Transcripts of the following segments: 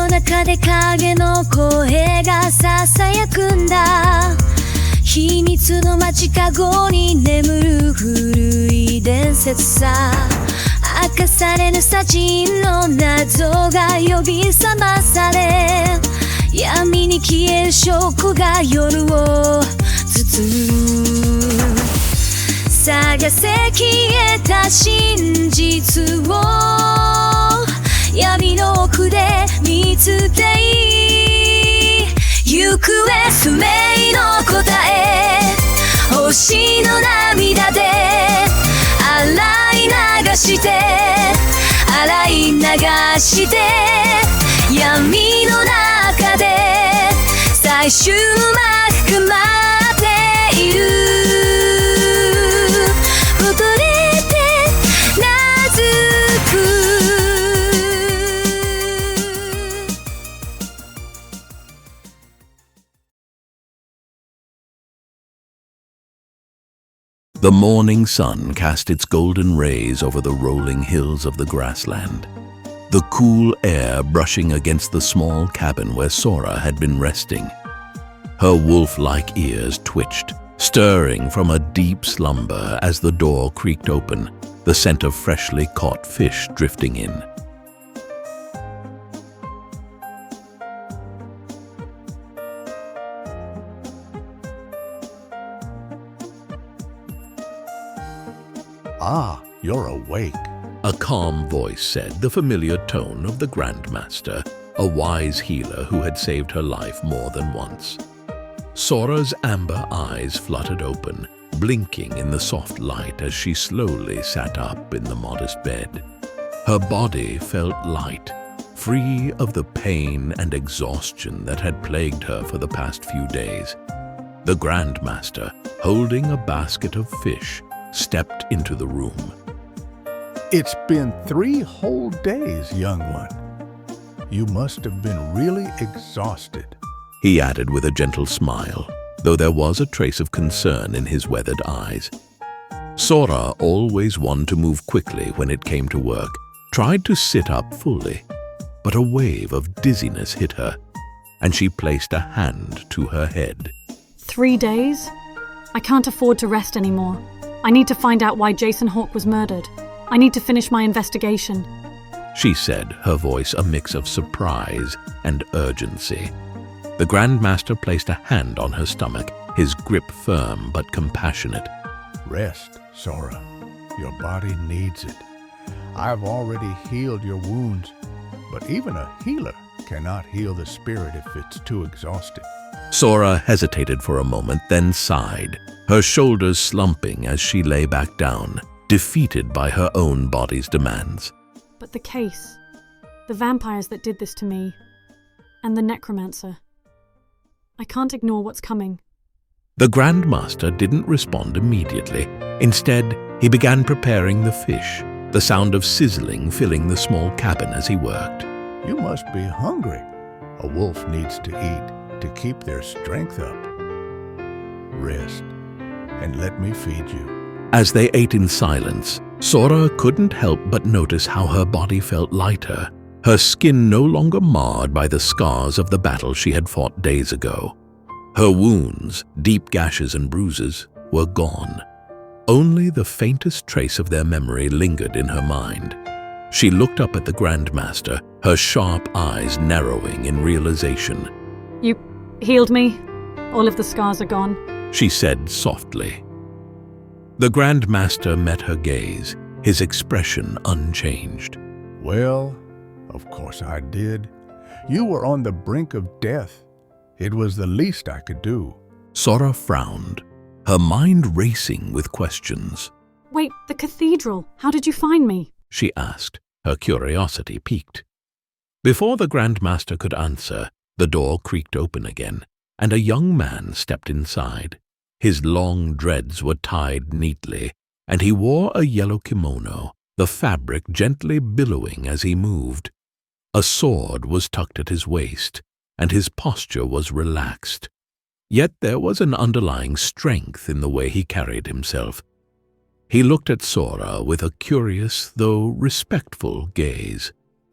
の中で影の声が囁くんだ。秘密の街角に眠る古い伝説さ。明かされぬサジンの謎が呼び覚まされ、闇に消える証拠が夜を包む。探せ消えた真実を闇の奥で見つけ行方不明の答え、星の涙で洗い流して洗い流して闇の中で最終幕待っている。踊れて名付く。The morning sun cast its golden rays over the rolling hills of the grassland, the cool air brushing against the small cabin where Sora had been resting. Her wolf-like ears twitched, stirring from a deep slumber as the door creaked open, the scent of freshly caught fish drifting in. Ah, you're awake. A calm voice said, the familiar tone of the Grandmaster, a wise healer who had saved her life more than once. Sora's amber eyes fluttered open, blinking in the soft light as she slowly sat up in the modest bed. Her body felt light, free of the pain and exhaustion that had plagued her for the past few days. The Grandmaster, holding a basket of fish, stepped into the room. It's been 3 whole days, young one. You must have been really exhausted, he added with a gentle smile, though there was a trace of concern in his weathered eyes. Sora, always one to move quickly when it came to work, tried to sit up fully, but a wave of dizziness hit her, and she placed a hand to her head. 3 days? I can't afford to rest anymore. I need to find out why Jason Hawk was murdered. I need to finish my investigation, she said, her voice a mix of surprise and urgency. The Grandmaster placed a hand on her stomach, his grip firm but compassionate. Rest, Sora. Your body needs it. I've already healed your wounds, but even a healer cannot heal the spirit if it's too exhausted. Sora hesitated for a moment, then sighed, her shoulders slumping as she lay back down, defeated by her own body's demands. But the case, the vampires that did this to me, and the necromancer. I can't ignore what's coming. The Grandmaster didn't respond immediately. Instead, he began preparing the fish, the sound of sizzling filling the small cabin as he worked. You must be hungry. A wolf needs to eat to keep their strength up. Rest, and let me feed you. As they ate in silence, Sora couldn't help but notice how her body felt lighter, her skin no longer marred by the scars of the battle she had fought days ago. Her wounds, deep gashes and bruises, were gone. Only the faintest trace of their memory lingered in her mind. She looked up at the Grandmaster, her sharp eyes narrowing in realization. You healed me? All of the scars are gone? She said softly. The Grandmaster met her gaze, his expression unchanged. Well, of course I did. You were on the brink of death. It was the least I could do. Sora frowned, her mind racing with questions. Wait, the cathedral. How did you find me? She asked, her curiosity piqued. Before the Grandmaster could answer, the door creaked open again, and a young man stepped inside. His long dreads were tied neatly, and he wore a yellow kimono, the fabric gently billowing as he moved. A sword was tucked at his waist, and his posture was relaxed. Yet there was an underlying strength in the way he carried himself. He looked at Sora with a curious, though respectful, gaze.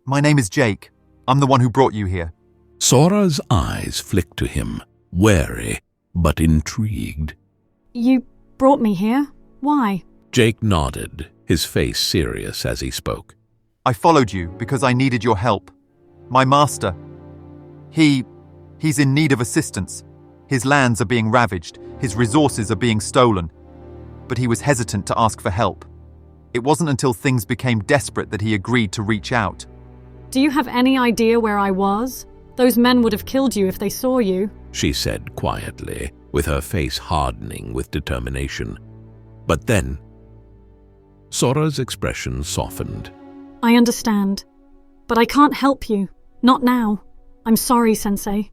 My name is Jake. I'm the one who brought you here. Sora's eyes flicked to him, wary but intrigued. You brought me here? Why? Jake nodded, his face serious as he spoke. I followed you because I needed your help. My master, he's in need of assistance. His lands are being ravaged, his resources are being stolen. But he was hesitant to ask for help. It wasn't until things became desperate that he agreed to reach out. Do you have any idea where I was? Those men would have killed you if they saw you, she said quietly, with her face hardening with determination. But then, Sora's expression softened. I understand, but I can't help you. Not now. I'm sorry, Sensei.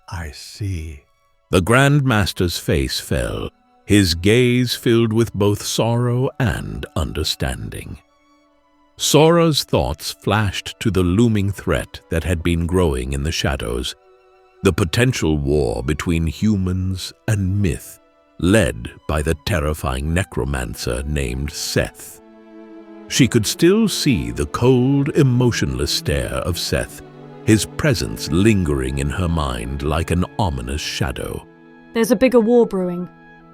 I see. The Grand Master's face fell, his gaze filled with both sorrow and understanding. Sora's thoughts flashed to the looming threat that had been growing in the shadows, the potential war between humans and myth, led by the terrifying necromancer named Seth. She could still see the cold, emotionless stare of Seth, his presence lingering in her mind like an ominous shadow. There's a bigger war brewing,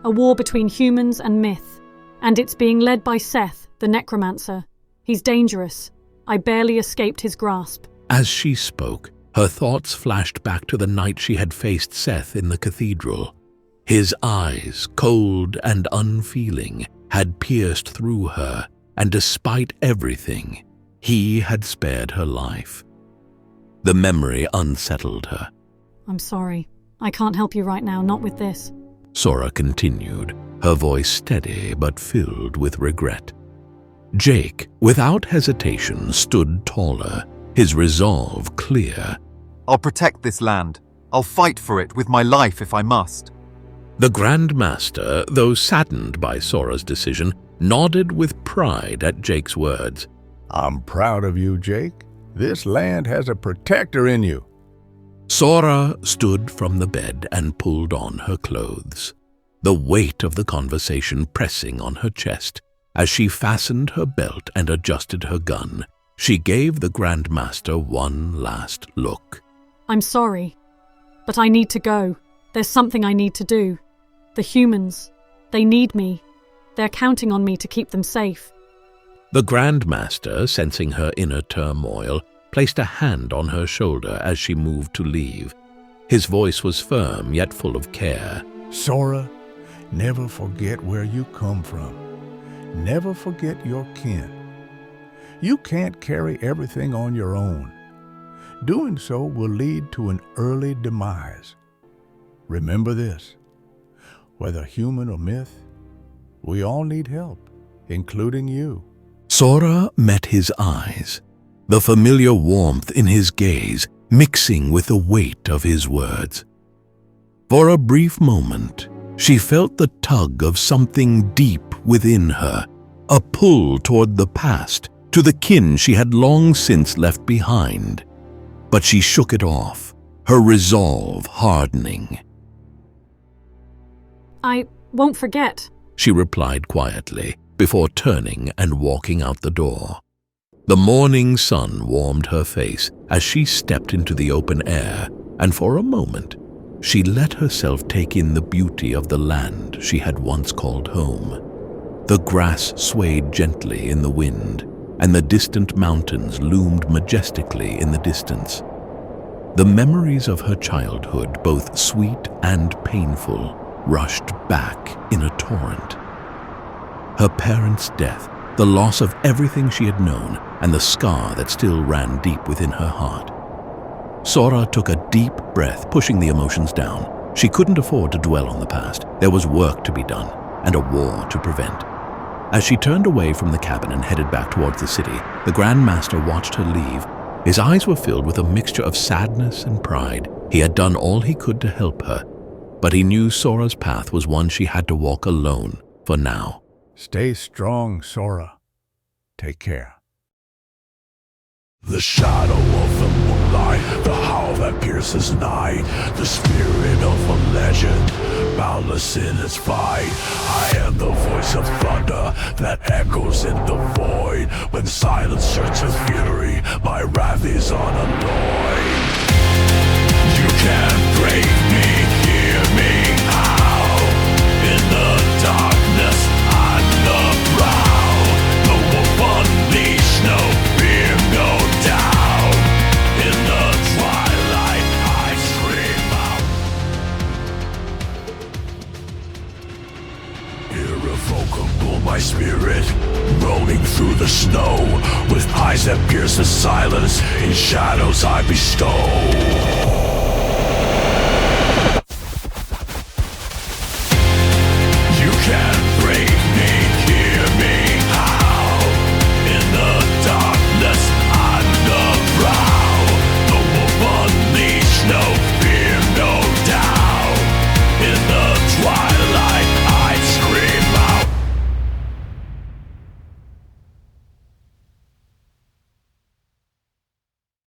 a war between humans and myth, and it's being led by Seth, the necromancer. He's dangerous. I barely escaped his grasp. As she spoke, her thoughts flashed back to the night she had faced Seth in the cathedral. His eyes, cold and unfeeling, had pierced through her, and despite everything, he had spared her life. The memory unsettled her. I'm sorry. I can't help you right now, not with this. Sora continued, her voice steady but filled with regret. Jake, without hesitation, stood taller, his resolve clear. I'll protect this land. I'll fight for it with my life if I must. The Grand Master, though saddened by Sora's decision, nodded with pride at Jake's words. I'm proud of you, Jake. This land has a protector in you. Sora stood from the bed and pulled on her clothes, the weight of the conversation pressing on her chest. As she fastened her belt and adjusted her gun, she gave the Grand Master one last look. I'm sorry, but I need to go. There's something I need to do. The humans, they need me. They're counting on me to keep them safe. The Grand Master, sensing her inner turmoil, placed a hand on her shoulder as she moved to leave. His voice was firm yet full of care. Sora, never forget where you come from. Never forget your kin. You can't carry everything on your own. Doing so will lead to an early demise. Remember this, whether human or myth, we all need help, including you. Sora met his eyes, the familiar warmth in his gaze mixing with the weight of his words. For a brief moment, she felt the tug of something deep within her, a pull toward the past, to the kin she had long since left behind. But she shook it off, her resolve hardening. I won't forget, she replied quietly, before turning and walking out the door. The morning sun warmed her face as she stepped into the open air, and for a moment, she let herself take in the beauty of the land she had once called home. The grass swayed gently in the wind, and the distant mountains loomed majestically in the distance. The memories of her childhood, both sweet and painful, rushed back in a torrent. Her parents' death, the loss of everything she had known, and the scar that still ran deep within her heart. Sora took a deep breath, pushing the emotions down. She couldn't afford to dwell on the past. There was work to be done, and a war to prevent. As she turned away from the cabin and headed back towards the city, the Grand Master watched her leave. His eyes were filled with a mixture of sadness and pride. He had done all he could to help her, but he knew Sora's path was one she had to walk alone for now. Stay strong, Sora. Take care. The shadow of the moonlight, the howl that pierces night, the spirit of a legend, boundless in its fight. I am the voice of thunder that echoes in the void. When silence turns to fury, my wrath is unalloyed. You can't break me, hear me out. In the darkness, on the prowl. The wolf unleashed, no fear, no doubt. In the twilight, I scream out. Irrevocable, my spirit, rolling through the snow, with eyes that pierce the silence, in shadows I bestow.